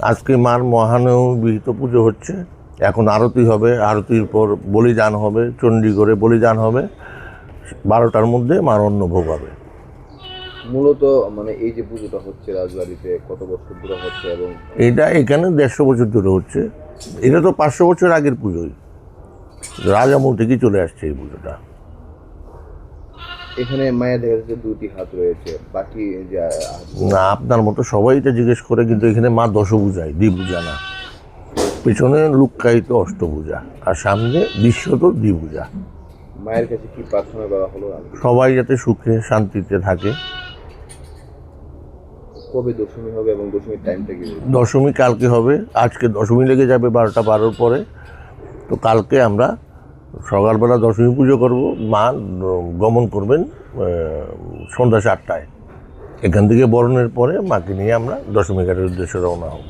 আজকে মার মহানবমী বিহিত পুজো হচ্ছে, এখন আরতি হবে, আরতির পর বলিদান হবে, চণ্ডী করে বলিদান হবে, 12টার মধ্যে মার অন্নভোগ হবে। মূলত মানে এই যে পুজোটা হচ্ছে রাজবাড়িতে কত বছর ধরে হচ্ছে এবং এটা এখানে 150 বছর ধরে হচ্ছে। এটা তো 500 বছর আগের পুজোই, রাজামল থেকেই চলে আসছে এই পুজোটা। এখানে মায়ের দেখা যাচ্ছে দুটি হাত রয়েছে, বাকি যে না, আপনার মতো সবাই এটা জিজ্ঞেস করে, কিন্তু এখানে মা দশভুজায়, দ্বিভুজা না। পেছনে লুক্কায়িত অষ্টভুজা, আর সামনে দৃশ্যত দ্বিভুজা। মায়ের কাছে কি প্রার্থনা করা হলো? সবাই যাতে সুখে শান্তিতে থাকে। কবে দশমী হবে এবং দশমীর টাইমটা কি? দশমী কালকে হবে, আজকে দশমী লেগে যাবে 12টা 12 পরে, তো কালকে আমরা সকালবেলা দশমী পুজো করব। মা গমন করবেন সন্ধ্যা 7টায়। এখান থেকে বরণের পরে মাকে নিয়ে আমরা দশমী ঘাটের উদ্দেশ্যে রওনা হব।